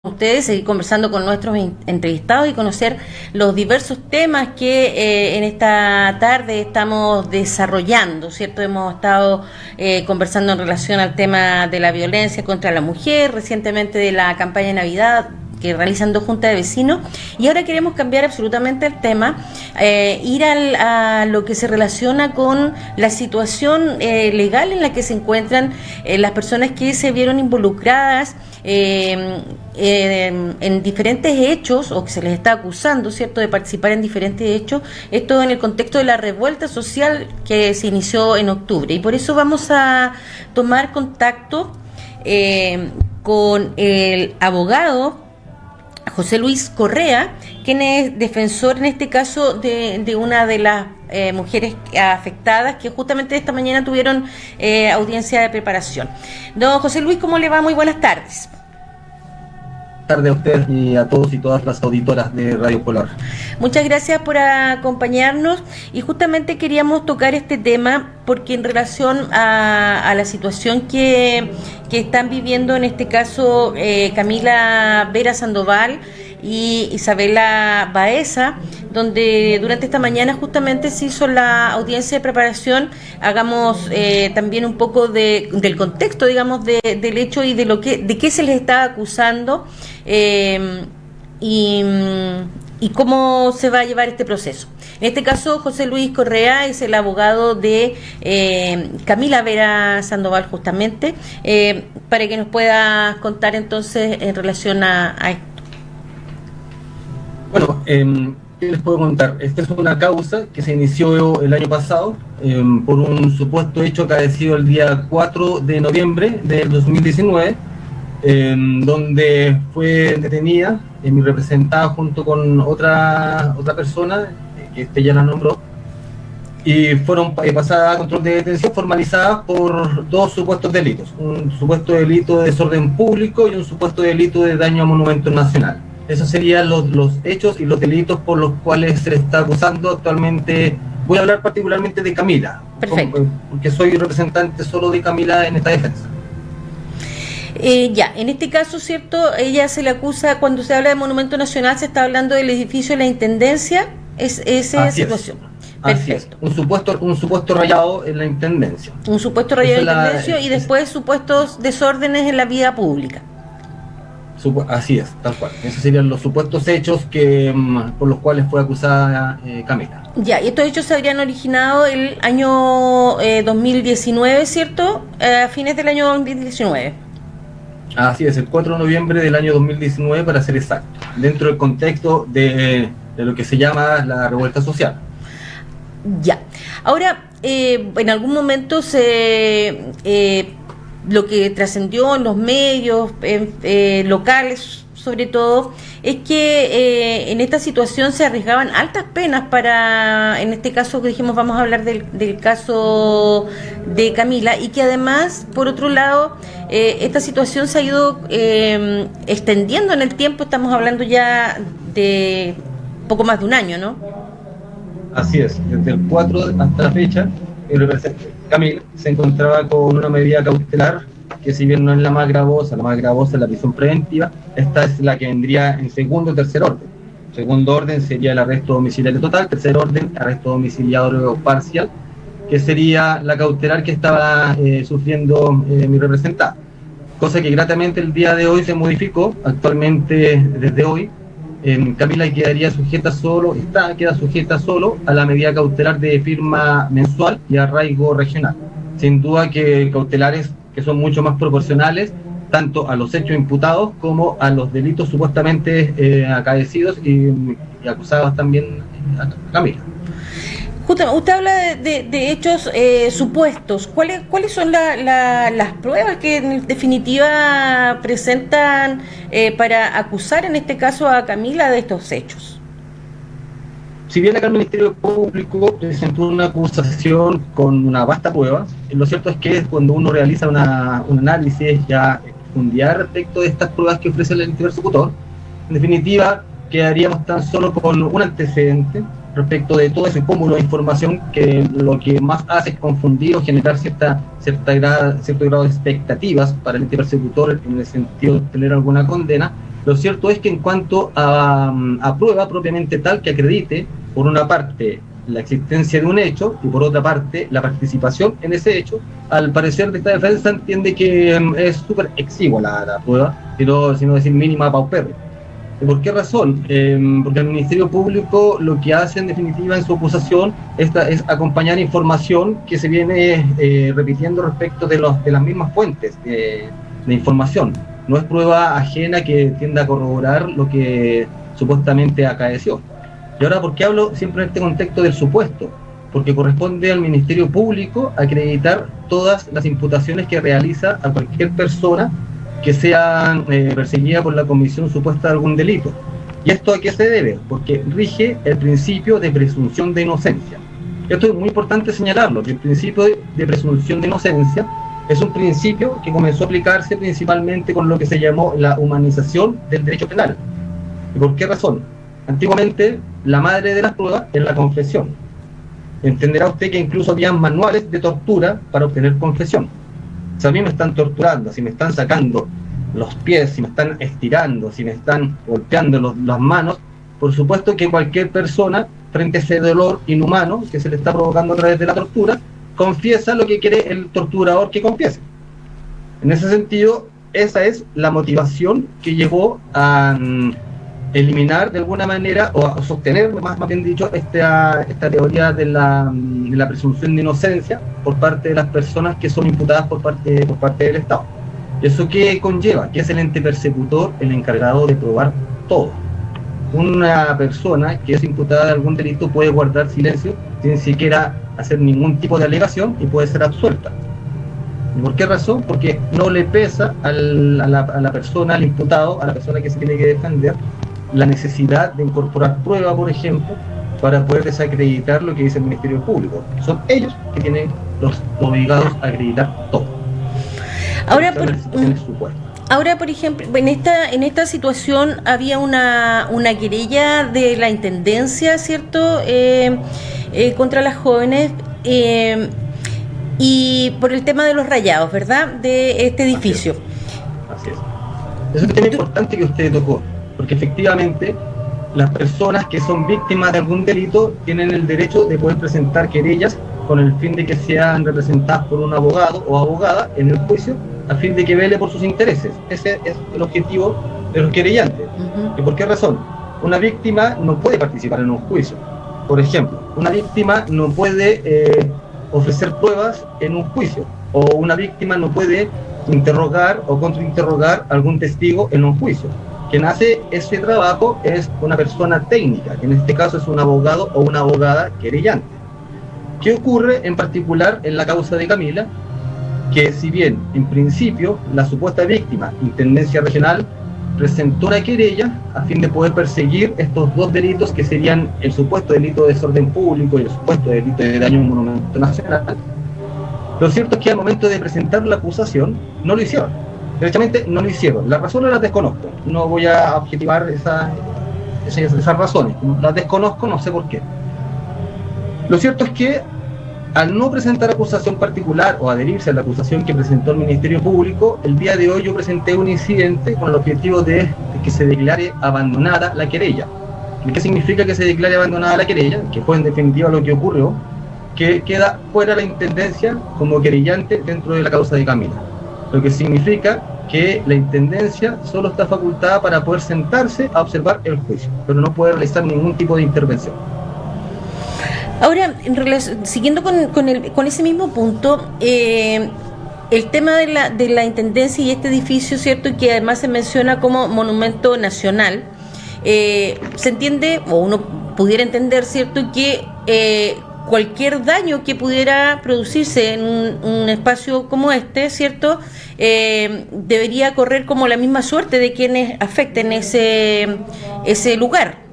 ustedes, seguir conversando con nuestros entrevistados y conocer los diversos temas que en esta tarde estamos desarrollando, ¿cierto? Hemos estado conversando en relación al tema de la violencia contra la mujer, recientemente de la campaña de Navidad que realizan dos juntas de vecinos, y ahora queremos cambiar absolutamente el tema, ir a lo que se relaciona con la situación legal en la que se encuentran las personas que se vieron involucradas en diferentes hechos, o que se les está acusando, ¿cierto?, de participar en diferentes hechos, esto en el contexto de la revuelta social que se inició en octubre, y por eso vamos a tomar contacto con el abogado José Luis Correa, quien es defensor en este caso de una de las mujeres afectadas que justamente esta mañana tuvieron audiencia de preparación. Don José Luis, ¿cómo le va? Muy buenas tardes. Buenas tardes a ustedes y a todos y todas las auditoras de Radio Polar. Muchas gracias por acompañarnos, y justamente queríamos tocar este tema porque en relación a la situación que están viviendo en este caso Camila Vera Sandoval y Isabela Baeza, donde durante esta mañana justamente se hizo la audiencia de preparación. Hagamos también un poco del contexto, digamos, del hecho y de qué se les está acusando y cómo se va a llevar este proceso. En este caso, José Luis Correa es el abogado de Camila Vera Sandoval, justamente, para que nos pueda contar entonces en relación a esto. Bueno, ¿qué les puedo contar? Esta es una causa que se inició el año pasado por un supuesto hecho acaecido el día 4 de noviembre del 2019, donde fue detenida mi representada junto con otra persona, que ya la nombró, y fueron pasadas a control de detención formalizadas por dos supuestos delitos: un supuesto delito de desorden público y un supuesto delito de daño a monumento nacional. Esos serían los hechos y los delitos por los cuales se le está acusando actualmente. Voy a hablar particularmente de Camila. Perfecto. Porque soy representante solo de Camila en esta defensa. En este caso, ¿cierto? Ella se le acusa, cuando se habla de monumento nacional, se está hablando del edificio de la Intendencia, esa situación. Perfecto. Así es. Un supuesto rayado en la Intendencia. Un supuesto rayado en la Intendencia y después supuestos desórdenes en la vía pública. Así es, tal cual. Esos serían los supuestos hechos por los cuales fue acusada Camila. Ya, y estos hechos se habrían originado el año 2019, ¿cierto? A fines del año 2019. Así es, el 4 de noviembre del año 2019, para ser exacto, dentro del contexto de lo que se llama la revuelta social. Ya. Ahora, en algún momento lo que trascendió en los medios locales, sobre todo, es que en esta situación se arriesgaban altas penas para, en este caso que dijimos, vamos a hablar del caso de Camila, y que además, por otro lado, esta situación se ha ido extendiendo en el tiempo. Estamos hablando ya de poco más de un año, ¿no? Así es, desde el 4 hasta la fecha, Camila se encontraba con una medida cautelar que, si bien no es la más gravosa es la prisión preventiva. Esta es la que vendría en segundo o tercer orden. Segundo orden sería el arresto domiciliario total, tercer orden, arresto domiciliario parcial, que sería la cautelar que estaba sufriendo mi representada. Cosa que gratamente el día de hoy se modificó. Actualmente, desde hoy, Camila queda sujeta solo a la medida cautelar de firma mensual y arraigo regional. Sin duda que cautelares que son mucho más proporcionales tanto a los hechos imputados como a los delitos supuestamente acaecidos y acusados también a Camila. Usted habla de hechos supuestos. ¿Cuáles son las pruebas que en definitiva presentan para acusar en este caso a Camila de estos hechos? Si bien acá el Ministerio Público presentó una acusación con una vasta prueba, lo cierto es que cuando uno realiza un análisis ya en profundidad respecto de estas pruebas que ofrece el ente persecutor, en definitiva quedaríamos tan solo con un antecedente respecto de todo ese cúmulo de información, que lo que más hace es confundir o generar cierto grado de expectativas para el ente persecutor en el sentido de tener alguna condena, Lo cierto es que en cuanto a prueba propiamente tal que acredite, por una parte, la existencia de un hecho y por otra parte, la participación en ese hecho, al parecer de esta defensa entiende que es súper exigua la prueba, sino decir mínima paupérrima. ¿Por qué razón? Porque el Ministerio Público lo que hace en definitiva en su acusación es acompañar información que se viene repitiendo respecto de las mismas fuentes de información. No es prueba ajena que tienda a corroborar lo que supuestamente acaeció. Y ahora, ¿por qué hablo siempre en este contexto del supuesto? Porque corresponde al Ministerio Público acreditar todas las imputaciones que realiza a cualquier persona que sea perseguida por la comisión supuesta de algún delito. ¿Y esto a qué se debe? Porque rige el principio de presunción de inocencia. Esto es muy importante señalarlo, que el principio de presunción de inocencia es un principio que comenzó a aplicarse principalmente con lo que se llamó la humanización del derecho penal. ¿Y por qué razón? Antiguamente, la madre de las pruebas es la confesión. Entenderá usted que incluso había manuales de tortura para obtener confesión. Si a mí me están torturando, si me están sacando los pies, si me están estirando, si me están golpeando las manos, por supuesto que cualquier persona, frente a ese dolor inhumano que se le está provocando a través de la tortura, confiesa lo que quiere el torturador que confiese. En ese sentido, esa es la motivación que llevó a eliminar de alguna manera, o a sostener, más bien dicho, esta teoría de la presunción de inocencia por parte de las personas que son imputadas por parte del Estado. ¿Eso qué conlleva? Que es el ente persecutor el encargado de probar todo. Una persona que es imputada de algún delito puede guardar silencio sin siquiera hacer ningún tipo de alegación y puede ser absuelta. ¿Y por qué razón? Porque no le pesa a la persona, al imputado, a la persona que se tiene que defender, la necesidad de incorporar prueba, por ejemplo, para poder desacreditar lo que dice el Ministerio Público. Son ellos que tienen los obligados a acreditar todo. Ahora, por ejemplo, en esta situación había una querella de la Intendencia, ¿cierto?, contra las jóvenes, y por el tema de los rayados, ¿verdad?, de este edificio. Así es. Eso es un tema importante que usted tocó, porque efectivamente las personas que son víctimas de algún delito tienen el derecho de poder presentar querellas con el fin de que sean representadas por un abogado o abogada en el juicio, a fin de que vele por sus intereses. Ese es el objetivo de los querellantes. ¿Y por qué razón? Una víctima no puede participar en un juicio. Por ejemplo, una víctima no puede ofrecer pruebas en un juicio, o una víctima no puede interrogar o contrainterrogar a algún testigo en un juicio. Quien hace ese trabajo es una persona técnica, que en este caso es un abogado o una abogada querellante. ¿Qué ocurre en particular en la causa de Camila? Que si bien en principio la supuesta víctima, Intendencia Regional, presentó una querella a fin de poder perseguir estos dos delitos que serían el supuesto delito de desorden público y el supuesto delito de daño a un monumento nacional, lo cierto es que al momento de presentar la acusación no lo hicieron. Derechamente no lo hicieron. Las razones las desconozco. No voy a objetivar esas razones. Las desconozco, no sé por qué. Lo cierto es que al no presentar acusación particular o adherirse a la acusación que presentó el Ministerio Público, el día de hoy yo presenté un incidente con el objetivo de que se declare abandonada la querella. ¿Y qué significa que se declare abandonada la querella? Que fue en definitiva lo que ocurrió, que queda fuera la Intendencia como querellante dentro de la causa de Camila. Lo que significa que la Intendencia solo está facultada para poder sentarse a observar el juicio, pero no puede realizar ningún tipo de intervención. Ahora, siguiendo con ese mismo punto, el tema de la Intendencia y este edificio, ¿cierto?, que además se menciona como monumento nacional, se entiende, o uno pudiera entender, ¿cierto?, que cualquier daño que pudiera producirse en un espacio como este, ¿cierto?, debería correr como la misma suerte de quienes afecten ese lugar.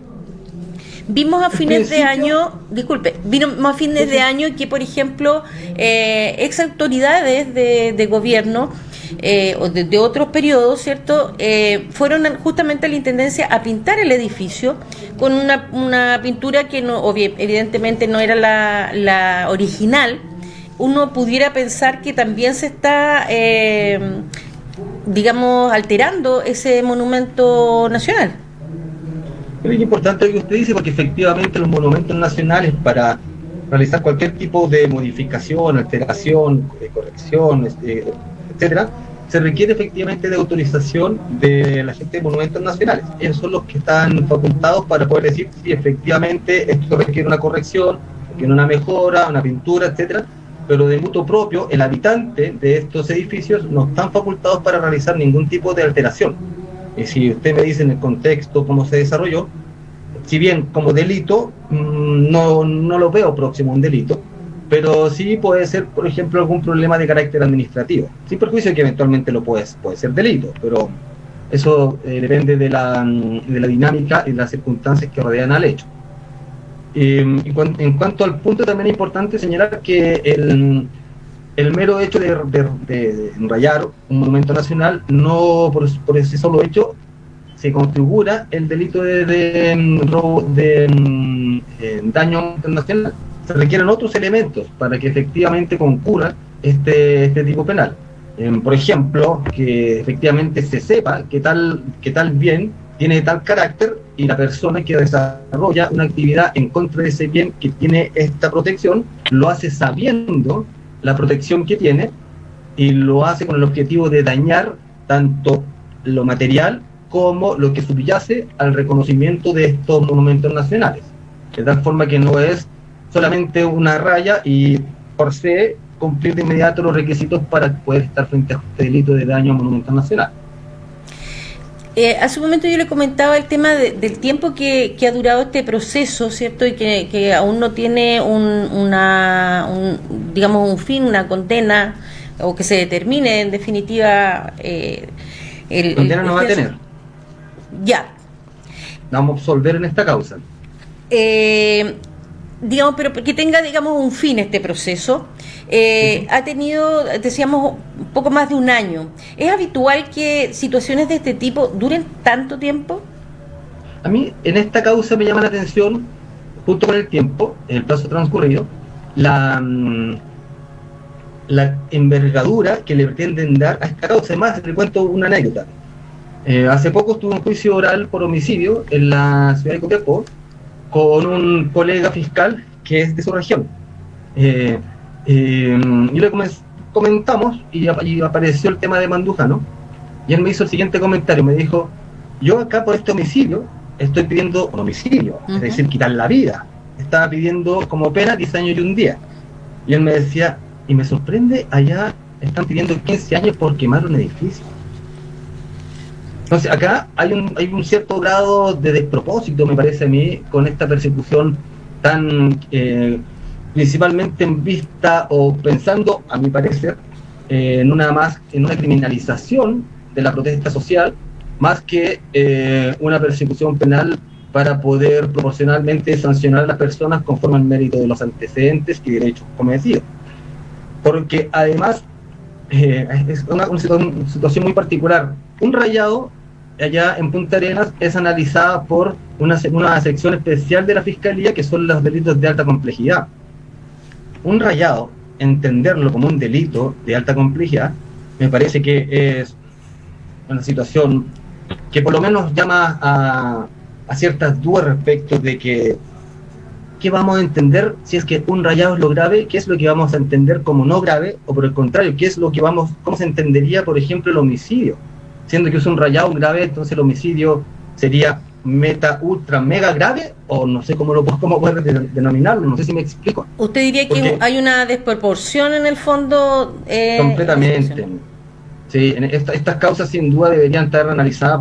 Vimos a fines de año, que, por ejemplo, ex autoridades de gobierno o de otros periodos, ¿cierto?, fueron justamente a la Intendencia a pintar el edificio con una pintura que no, evidentemente no era la original. Uno pudiera pensar que también se está digamos, alterando ese monumento nacional. Creo que es importante lo que usted dice, porque efectivamente los monumentos nacionales, para realizar cualquier tipo de modificación, alteración, corrección, etcétera, se requiere efectivamente de autorización de la gente de monumentos nacionales. Ellos son los que están facultados para poder decir si efectivamente esto requiere una corrección, requiere una mejora, una pintura, etcétera, pero de mutuo propio, el habitante de estos edificios no están facultados para realizar ningún tipo de alteración. Y si usted me dice en el contexto cómo se desarrolló, si bien como delito, no lo veo próximo a un delito, pero sí puede ser, por ejemplo, algún problema de carácter administrativo, sin perjuicio de que eventualmente puede ser delito, pero eso depende de la dinámica y de las circunstancias que rodean al hecho. En cuanto al punto, también es importante señalar que el mero hecho de enrayar un monumento nacional, no por ese solo hecho se configura el delito de robo de daño internacional. Se requieren otros elementos para que efectivamente concurra este tipo penal. Por ejemplo, que efectivamente se sepa que tal bien tiene tal carácter y la persona que desarrolla una actividad en contra de ese bien que tiene esta protección, lo hace sabiendo la protección que tiene y lo hace con el objetivo de dañar tanto lo material como lo que subyace al reconocimiento de estos monumentos nacionales. De tal forma que no es solamente una raya y por se cumplir de inmediato los requisitos para poder estar frente a este delito de daño a monumentos nacionales. Hace un momento yo le comentaba el tema del tiempo que ha durado este proceso, ¿cierto? Y que aún no tiene digamos, un fin, una condena, o que se determine en definitiva condena no va a tener. Ya. Vamos a absolver en esta causa. Digamos, pero que tenga, digamos, un fin este proceso. Ha tenido, decíamos, un poco más de un año. ¿Es habitual que situaciones de este tipo duren tanto tiempo? A mí, en esta causa me llama la atención, junto con el tiempo, el plazo transcurrido, la envergadura que le pretenden dar a esta causa. Además, le cuento una anécdota. Hace poco estuve en un juicio oral por homicidio en la ciudad de Copiapó con un colega fiscal que es de su región. Y le comentamos y apareció el tema de Mandujano, y él me hizo el siguiente comentario, me dijo: yo acá por este homicidio estoy pidiendo un homicidio, es decir, quitar la vida, estaba pidiendo como pena 10 años y un día, y él me decía, y me sorprende, allá están pidiendo 15 años por quemar un edificio. Entonces acá hay un cierto grado de despropósito, me parece a mí, con esta persecución tan principalmente en vista o pensando, a mi parecer, en una criminalización de la protesta social, más que una persecución penal para poder proporcionalmente sancionar a las personas conforme al mérito de los antecedentes y derechos cometidos. Porque además es una situación muy particular. Un rayado allá en Punta Arenas es analizada por una sección especial de la Fiscalía, que son los delitos de alta complejidad. Un rayado, entenderlo como un delito de alta complejidad, me parece que es una situación que por lo menos llama a ciertas dudas respecto de qué vamos a entender si es que un rayado es lo grave, qué es lo que vamos a entender como no grave, o por el contrario, cómo se entendería, por ejemplo, el homicidio. Siendo que es un rayado grave, entonces el homicidio sería ultra, mega grave, o no sé cómo poder denominarlo, no sé si me explico. ¿Usted diría que hay una desproporción en el fondo? Completamente. Sí, estas causas sin duda deberían estar analizadas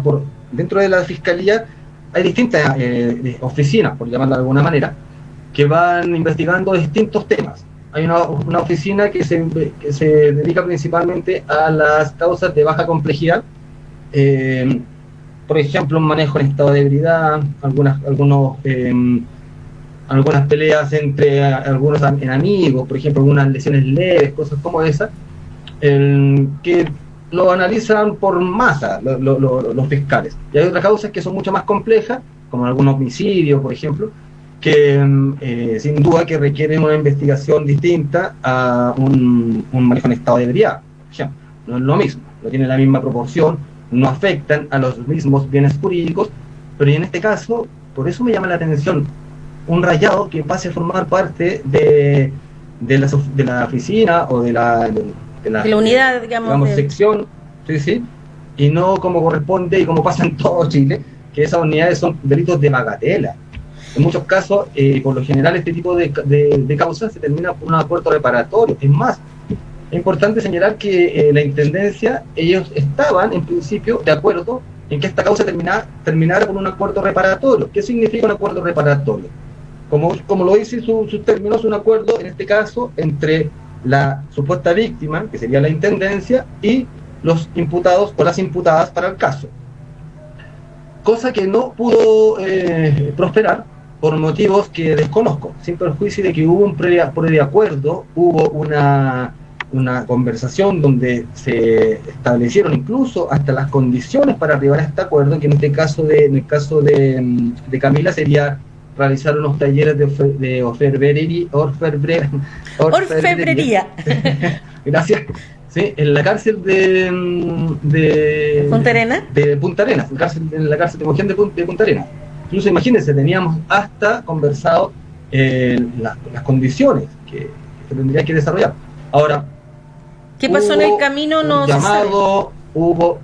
dentro de la Fiscalía. Hay distintas oficinas, por llamarlo de alguna manera, que van investigando distintos temas. Hay una oficina que se dedica principalmente a las causas de baja complejidad, por ejemplo, un manejo en estado de ebriedad, algunas peleas entre algunos amigos, por ejemplo, algunas lesiones leves, cosas como esas, que lo analizan por masa los fiscales. Y hay otras causas que son mucho más complejas, como algún homicidio, por ejemplo, que sin duda que requieren una investigación distinta a un manejo en estado de ebriedad, por ejemplo. No es lo mismo. no tienen la misma proporción, no afectan a los mismos bienes jurídicos, pero en este caso, por eso me llama la atención, un rayado que pase a formar parte de la oficina o de la unidad, digamos sección, sí, y no como corresponde y como pasa en todo Chile, que esas unidades son delitos de bagatela. En muchos casos, por lo general, este tipo de causas se termina por un acuerdo reparatorio. Es más, es importante señalar que la Intendencia, ellos estaban en principio de acuerdo en que esta causa terminara con un acuerdo reparatorio. ¿Qué significa un acuerdo reparatorio? Como lo dice sus términos, un acuerdo, en este caso, entre la supuesta víctima, que sería la Intendencia, y los imputados o las imputadas para el caso. Cosa que no pudo prosperar por motivos que desconozco, sin perjuicio de que hubo un previo acuerdo, hubo una conversación donde se establecieron incluso hasta las condiciones para arribar a este acuerdo, que en el caso de Camila sería realizar unos talleres de orfebrería. Gracias. Sí, en la cárcel de Punta Arenas. De Punta Arenas, en la cárcel de mujer de Punta Arenas. Incluso imagínense, teníamos hasta conversado las condiciones que tendría que desarrollar. Ahora, ¿qué pasó en el camino? No llamado,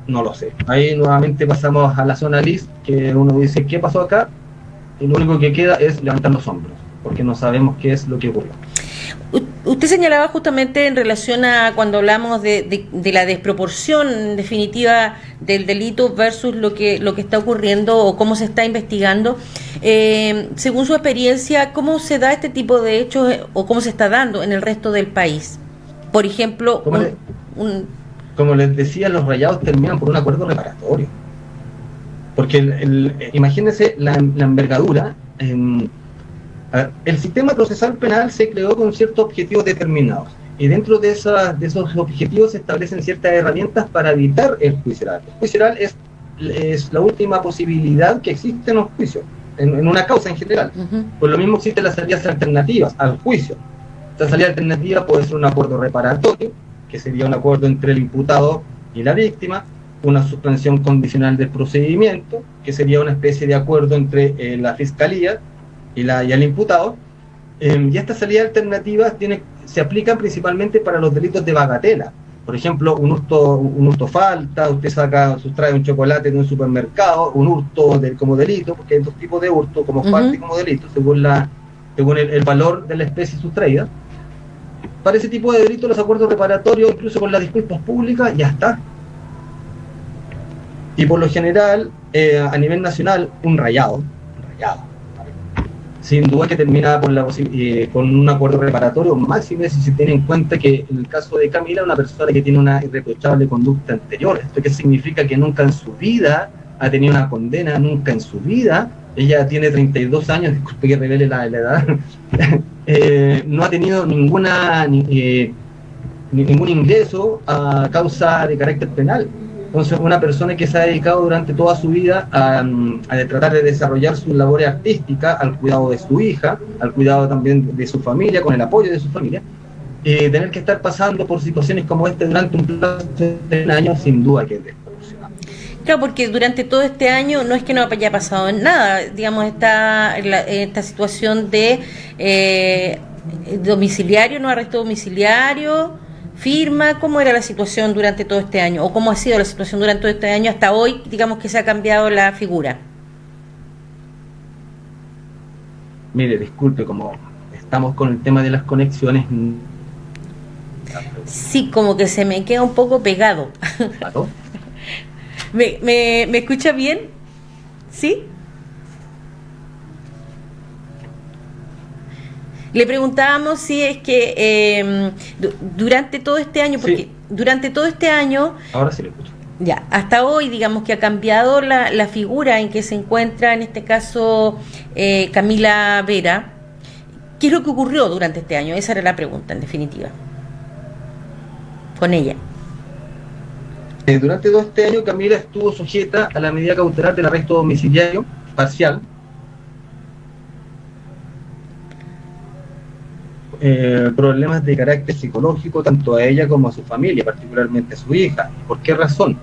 no lo sé. Ahí nuevamente pasamos a la zona LIS, que uno dice, ¿qué pasó acá? Y lo único que queda es levantar los hombros, porque no sabemos qué es lo que ocurrió. Usted señalaba justamente en relación a cuando hablamos de la desproporción en definitiva del delito versus lo que está ocurriendo o cómo se está investigando. Según su experiencia, ¿cómo se da este tipo de hechos o cómo se está dando en el resto del país? Por ejemplo, como les decía, los rayados terminan por un acuerdo reparatorio. Porque imagínense la envergadura. El sistema procesal penal se creó con ciertos objetivos determinados, y dentro de esos objetivos se establecen ciertas herramientas para evitar el juicio oral. El juicio oral es la última posibilidad que existe en los juicios, en una causa en general. Por lo mismo existen las salidas alternativas al juicio. Esta salida alternativa puede ser un acuerdo reparatorio, que sería un acuerdo entre el imputado y la víctima, una suspensión condicional del procedimiento, que sería una especie de acuerdo entre la fiscalía y el imputado, y estas salidas alternativas se aplican principalmente para los delitos de bagatela. Por ejemplo, un hurto falta, usted sustrae un chocolate de un supermercado, un hurto como delito, porque hay dos tipos de hurto, como falta y como delito, según el valor de la especie sustraída. Para ese tipo de delitos, los acuerdos reparatorios, incluso con las disculpas públicas, ya está. Y por lo general, a nivel nacional, un rayado, sin duda que termina con un acuerdo reparatorio, máximo si se tiene en cuenta que en el caso de Camila, una persona que tiene una irreprochable conducta anterior. ¿Esto qué significa? Que nunca en su vida ha tenido una condena, nunca en su vida, ella tiene 32 años, disculpe que revele la edad, no ha tenido ningún ingreso a causa de carácter penal. Entonces, una persona que se ha dedicado durante toda su vida a tratar de desarrollar sus labores artísticas, al cuidado de su hija, al cuidado también de su familia, con el apoyo de su familia, tener que estar pasando por situaciones como esta durante un plazo de un año, sin duda que es desproporcionado. Claro, porque durante todo este año no es que no haya pasado nada, digamos, esta situación de domiciliario, no arresto domiciliario, firma. ¿Cómo era la situación durante todo este año? ¿O cómo ha sido la situación durante todo este año hasta hoy, digamos que se ha cambiado la figura? Mire, disculpe, como estamos con el tema de las conexiones. Sí, como que se me queda un poco pegado. ¿Claro? ¿Me escucha bien? ¿Sí? Le preguntábamos si es que durante todo este año, porque sí, durante todo este año... Ahora sí lo escucho. Ya, hasta hoy, digamos que ha cambiado la figura en que se encuentra, en este caso, Camila Vera. ¿Qué es lo que ocurrió durante este año? Esa era la pregunta, en definitiva. Con ella. Durante todo este año, Camila estuvo sujeta a la medida cautelar del arresto domiciliario parcial. problemas de carácter psicológico tanto a ella como a su familia, particularmente a su hija. ¿Por qué razón?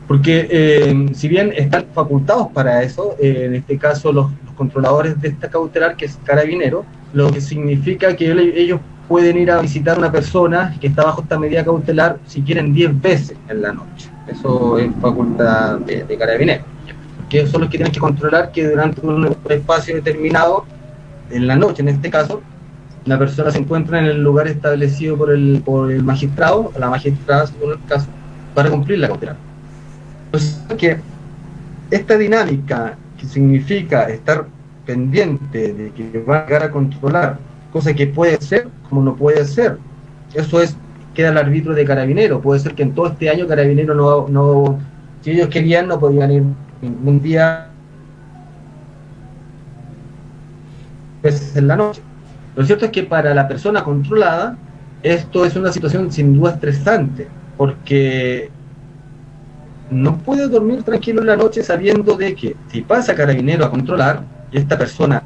Porque si bien están facultados para eso, en este caso los controladores de esta cautelar, que es Carabinero, lo que significa que ellos pueden ir a visitar a una persona que está bajo esta medida cautelar si quieren 10 veces en la noche. Eso es facultad de Carabineros, que son los que tienen que controlar que durante un espacio determinado, en la noche en este caso, la persona se encuentra en el lugar establecido por el magistrado, o la magistrada según el caso, para cumplir la cautelar. Entonces, que esta dinámica que significa estar pendiente de que va a llegar a controlar, cosa que puede ser como no puede ser, eso queda al arbitrio de Carabineros. Puede ser que en todo este año Carabineros no si ellos querían no podían ir ningún día pues en la noche. Lo cierto es que para la persona controlada esto es una situación sin duda estresante, porque no puede dormir tranquilo en la noche sabiendo de que si pasa Carabinero a controlar y esta persona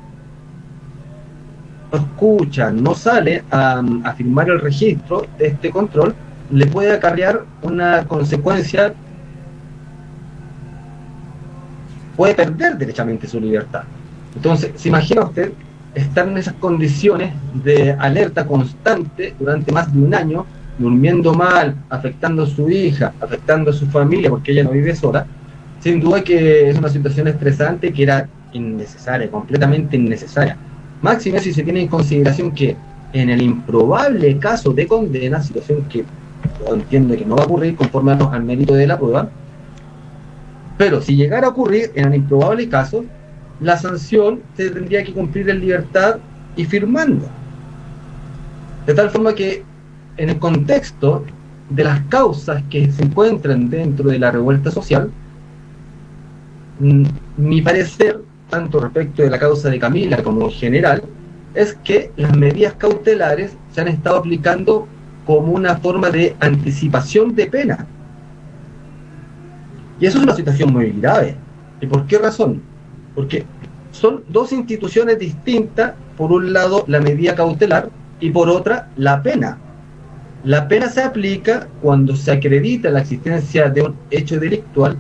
no escucha, no sale a firmar el registro de este control, le puede acarrear una consecuencia, puede perder derechamente su libertad. Entonces, ¿se imagina usted estar en esas condiciones de alerta constante durante más de un año, durmiendo mal, afectando a su hija, afectando a su familia, porque ella no vive sola? Sin duda que es una situación estresante que era innecesaria, completamente innecesaria. Máxime si se tiene en consideración que en el improbable caso de condena, situación que yo entiendo que no va a ocurrir conforme al mérito de la prueba, pero si llegara a ocurrir en el improbable caso, la sanción se tendría que cumplir en libertad y firmando. De tal forma que en el contexto de las causas que se encuentran dentro de la revuelta social, mi parecer, tanto respecto de la causa de Camila como en general, es que las medidas cautelares se han estado aplicando como una forma de anticipación de pena. Y eso es una situación muy grave. ¿Y por qué razón? Porque son dos instituciones distintas, por un lado la medida cautelar y por otra la pena. La pena se aplica cuando se acredita la existencia de un hecho delictual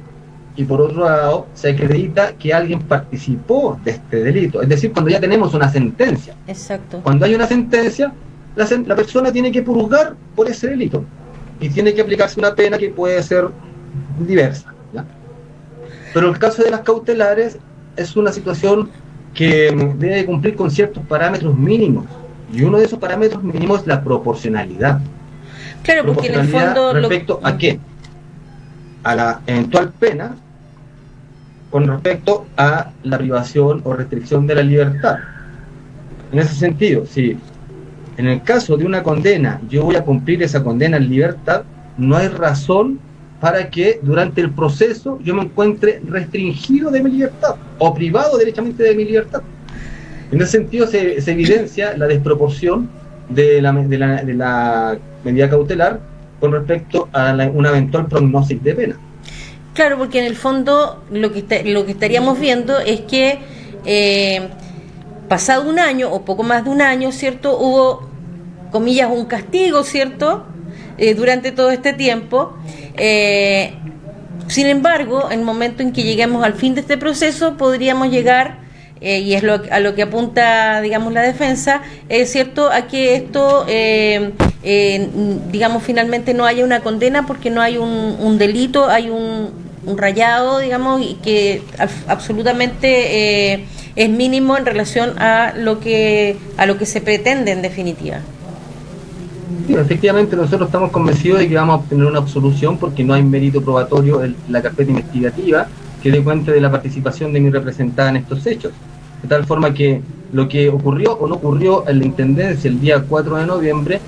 y por otro lado se acredita que alguien participó de este delito, es decir, cuando ya tenemos una sentencia. Exacto. Cuando hay una sentencia, la persona tiene que purgar por ese delito y tiene que aplicarse una pena que puede ser diversa, ¿ya? Pero el caso de las cautelares es una situación que debe cumplir con ciertos parámetros mínimos, y uno de esos parámetros mínimos es la proporcionalidad. Claro, porque en el fondo respecto a qué, a la eventual pena con respecto a la privación o restricción de la libertad. En ese sentido, si en el caso de una condena yo voy a cumplir esa condena en libertad, no hay razón para que durante el proceso yo me encuentre restringido de mi libertad o privado derechamente de mi libertad. En ese sentido se evidencia la desproporción de la medida cautelar con respecto a una eventual prognosis de pena. Claro, porque en el fondo lo que estaríamos viendo es que pasado un año o poco más de un año, ¿cierto? Hubo, comillas, un castigo, ¿cierto? Durante todo este tiempo. Sin embargo, en el momento en que lleguemos al fin de este proceso, podríamos llegar, y es a lo que apunta, digamos, la defensa, es cierto, a que esto, digamos, finalmente no haya una condena porque no hay un delito, hay un rayado, digamos, y que absolutamente es mínimo en relación a lo que se pretende en definitiva. Sí, efectivamente nosotros estamos convencidos de que vamos a obtener una absolución porque no hay mérito probatorio en la carpeta investigativa que dé cuenta de la participación de mi representada en estos hechos. De tal forma que lo que ocurrió o no ocurrió en la Intendencia el día 4 de noviembre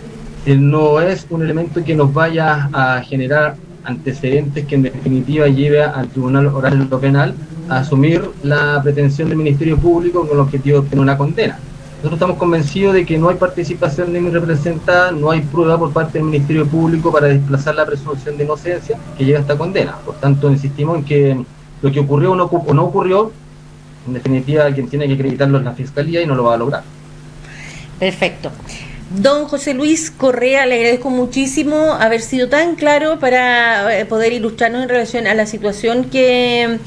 no es un elemento que nos vaya a generar antecedentes que en definitiva lleve al Tribunal Oral en lo Penal a asumir la pretensión del Ministerio Público con el objetivo de obtener una condena. Nosotros estamos convencidos de que no hay participación de mi representada, no hay prueba por parte del Ministerio Público para desplazar la presunción de inocencia que lleva a esta condena. Por tanto, insistimos en que lo que ocurrió o no ocurrió, en definitiva, quien tiene que acreditarlo es la Fiscalía y no lo va a lograr. Perfecto. Don José Luis Correa, le agradezco muchísimo haber sido tan claro para poder ilustrarnos en relación a la situación que